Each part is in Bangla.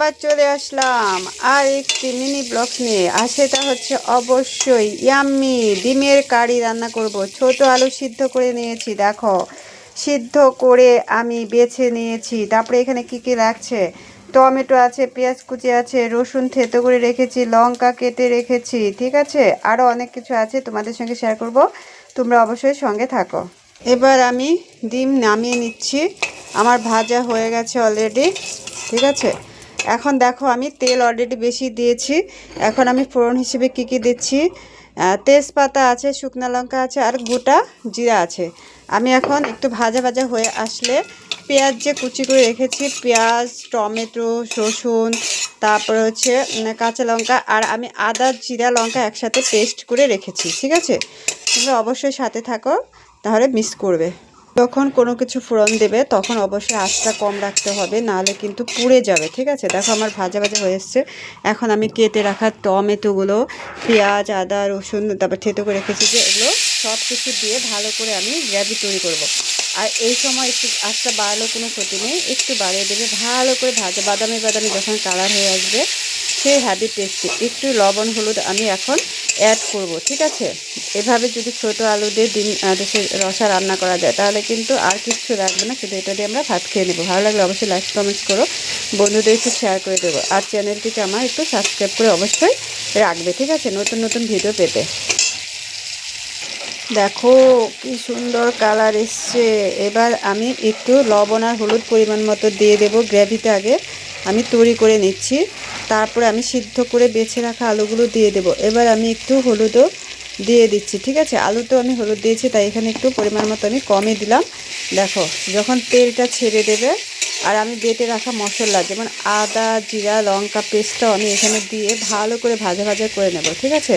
আবার চলে আসলাম আর একটি মিনি ব্লগ নিয়ে। আর সেটা হচ্ছে অবশ্যই ইয়াম্মি ডিমের কারি রান্না করব। ছোট আলু সিদ্ধ করে নিয়েছি, দেখো সিদ্ধ করে আমি বেছে নিয়েছি। তারপরে এখানে কি কি লাগছে, টমেটো আছে, পেঁয়াজ কুচি আছে, রসুন থেতো করে রেখেছি, লঙ্কা কেটে রেখেছি, ঠিক আছে। আরও অনেক কিছু আছে, তোমাদের সঙ্গে শেয়ার করব, তোমরা অবশ্যই সঙ্গে থাকো। এবার আমি ডিম নামিয়ে নিচ্ছি, আমার ভাজা হয়ে গেছে অলরেডি, ঠিক আছে। এখন দেখো আমি তেল অলরেডি বেশি দিয়েছি। এখন আমি ফোড়ন হিসেবে কি কি দিচ্ছি, তেজপাতা আছে, শুকনো লঙ্কা আছে, আর গোটা জিরা আছে। আমি এখন একটু ভাজা ভাজা হয়ে আসলে পেঁয়াজ যে কুচি করে রেখেছি, পেঁয়াজ, টমেটো, রসুন, তারপর হচ্ছে কাঁচা লঙ্কা, আর আমি আদা জিরা লঙ্কা একসাথে পেস্ট করে রেখেছি, ঠিক আছে। তোমরা অবশ্যই সাথে থাকো, তাহলে মিস করবে। যখন কোনো কিছু ফোড়ন দেবে তখন অবশ্যই আঁচটা কম রাখতে হবে, নাহলে কিন্তু পুড়ে যাবে, ঠিক আছে। দেখো আমার ভাজা ভাজা হয়ে এসছে। এখন আমি কেটে রাখা টমেটোগুলো, পেঁয়াজ, আদা, রসুন, তারপর থেতো করে রেখেছি যে, এগুলো সব কিছু দিয়ে ভালো করে আমি গ্রেভি তৈরি করব। আর এই সময় একটু আঁচটা বাড়লেও কোনো ক্ষতি নেই, একটু বাড়িয়ে দেবে, ভালো করে ভাজা বাদামি বাদামি যখন কালার হয়ে আসবে, সেই হ্যাভি টেস্টি। একটু লবণ হলুদ আমি এখন অ্যাড করব, ঠিক আছে। এভাবে যদি ছোটো আলু দিয়ে ডিম দেশের রসা রান্না করা যায় তাহলে কিন্তু আর কিছু লাগবে না, শুধু এটা দিয়ে আমরা ভাত খেয়ে নেবো। ভালো লাগলে অবশ্যই লাইক কমেন্টস করো, বন্ধুদের একটু শেয়ার করে দেবো, আর চ্যানেলটিকে আমার একটু সাবস্ক্রাইব করে অবশ্যই রাখবে, ঠিক আছে, নতুন নতুন ভিডিও পেতে। দেখো কি সুন্দর কালার এসছে। এবার আমি একটু লবণ আর হলুদ পরিমাণ মতো দিয়ে দেবো। গ্রেভিটা আগে আমি তৈরি করে নিচ্ছি, তারপরে আমি সিদ্ধ করে বেছে রাখা আলুগুলো দিয়ে দেব। এবার আমি একটু হলুদও দিয়ে দিচ্ছি, ঠিক আছে। আলুতেও আমি হলুদ দিয়েছি, তাই এখানে একটু পরিমাণ মতো আমি কমই দিলাম। দেখো যখন তেলটা ছেড়ে দেবে, আর আমি বেটে রাখা মশলা যেমন আদা জিরা লঙ্কা পেস্টটাও আমি এখানে দিয়ে ভালো করে ভাজা ভাজা করে নেব, ঠিক আছে।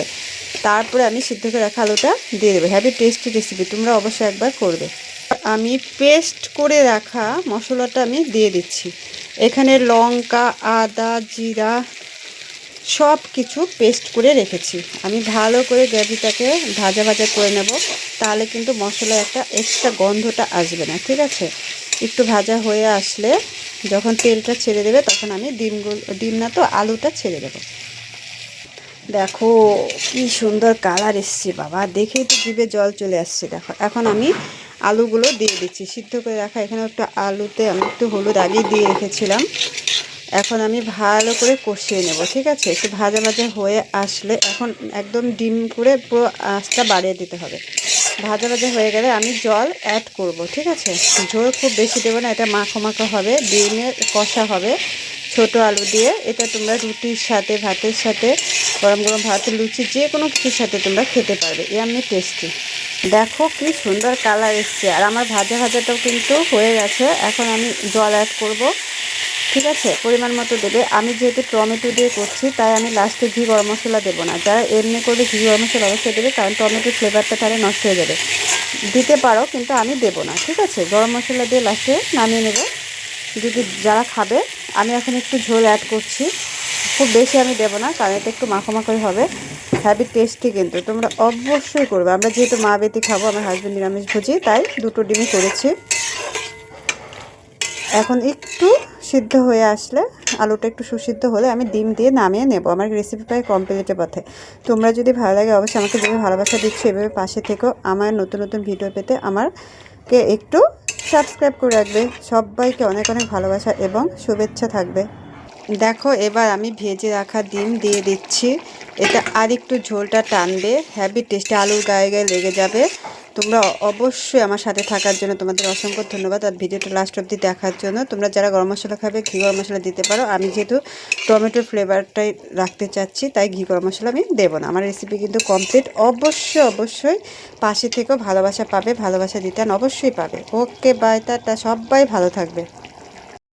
তারপরে আমি সিদ্ধ করে রাখা আলুটা দিয়ে দেবো। হ্যাভি টেস্টি রেসিপি, তোমরা অবশ্যই একবার করবে। আমি পেস্ট করে রাখা মশলাটা আমি দিয়ে দিচ্ছি। এখানে লঙ্কা আদা জিরা সব কিছু পেস্ট করে রেখেছি। আমি ভালো করে গ্রেভিটাকে ভাজা ভাজা করে নেব, তাহলে কিন্তু মশলা একটা এক্সট্রা গন্ধটা আসবে না, ঠিক আছে। একটু ভাজা হয়ে আসলে যখন তেলটা ছেড়ে দেবে তখন আমি ডিম না তো আলুটা ছেড়ে দেবো। দেখো কি সুন্দর কালার এসছে, বাবা দেখেই তো জিভে জল চলে আসছে। দেখো এখন আমি আলুগুলো দিয়ে দিচ্ছি, সিদ্ধ করে রাখা এখানে একটা আলুতে আমি একটু হলুদ আগেই দিয়ে রেখেছিলাম। এখন আমি ভালো করে কষিয়ে নেব, ঠিক আছে। একটু ভাজা ভাজা হয়ে আসলে এখন একদম ডিম করে পুরো আঁচটা বাড়িয়ে দিতে হবে। ভাজা ভাজা হয়ে গেলে আমি জল অ্যাড করব, ঠিক আছে। ঝোল খুব বেশি দেবো না, এটা মাখো মাখো হবে, ডিমের কষা হবে ছোটো আলু দিয়ে। এটা তোমরা রুটির সাথে ভাতের সাথে গরম গরম ভাত লুচি যে কোনো কিছুর সাথে তোমরা খেতে পারবে, এমনি টেস্টি। দেখো কি সুন্দর কালার এসছে, আর আমার ভাজা ভাজাটাও কিন্তু হয়ে গেছে। এখন আমি জল অ্যাড করব, ঠিক আছে, পরিমাণ মতো দেবে। আমি যেহেতু টমেটো দিয়ে করছি তাই আমি লাস্টে ঘি গরম মশলা দেবো না। যারা এমনি করবে ঘি গরম মশলা অবশ্যই দেবে, কারণ টমেটোর ফ্লেভারটা তাহলে নষ্ট হয়ে যাবে। দিতে পারো কিন্তু আমি দেবো না, ঠিক আছে। গরম মশলা দিয়ে লাস্টে নামিয়ে নেবে যদি যারা খাবে। আমি এখন একটু ঝোল অ্যাড করছি, খুব বেশি আমি দেবো না, কারণ এটা একটু মাখো মাখোই হবে। হ্যাভি টেস্টি কিন্তু, তোমরা অবশ্যই করবে। আমরা যেহেতু মা বেটি খাবো, আমার হাজব্যান্ড নিরামিষ ভুজি, তাই দুটো ডিমই করেছি। এখন একটু সিদ্ধ হয়ে আসলে, আলুটা একটু সুসিদ্ধ হলে আমি ডিম দিয়ে নামিয়ে নেব। আমার রেসিপি প্রায় কমপ্লিটের পথে। তোমরা যদি ভালো লাগে অবশ্যই আমাকে যেভাবে ভালোবাসা দিচ্ছ এভাবে পাশে থেকেও আমার নতুন নতুন ভিডিও পেতে আমারকে একটু সাবস্ক্রাইব করে রাখবে। সবাইকে অনেক অনেক ভালোবাসা এবং শুভেচ্ছা থাকবে। দেখো এবার আমি ভেজে রাখা ডিম দিয়ে দিচ্ছি, এটা আর একটু ঝোলটা টানবে, হ্যাভি টেস্টি, আলুর গায়ে গায়ে লেগে যাবে। তোমরা অবশ্যই আমার সাথে থাকার জন্য তোমাদের অসংখ্য ধন্যবাদ, আর ভিডিওটা লাস্ট অবধি দেখার জন্য। তোমরা যারা গরম মশলা খাবে ঘি গরম মশলা দিতে পারো, আমি যেহেতু টমেটোর ফ্লেভারটাই রাখতে চাচ্ছি তাই ঘি গরম মশলা আমি দেবো না। আমার রেসিপি কিন্তু কমপ্লিট, অবশ্যই অবশ্যই পাশে থেকেও ভালোবাসা পাবে, ভালোবাসা দিতে অবশ্যই পাবে। ওকে বাই, টাটা, সবাই ভালো থাকবে।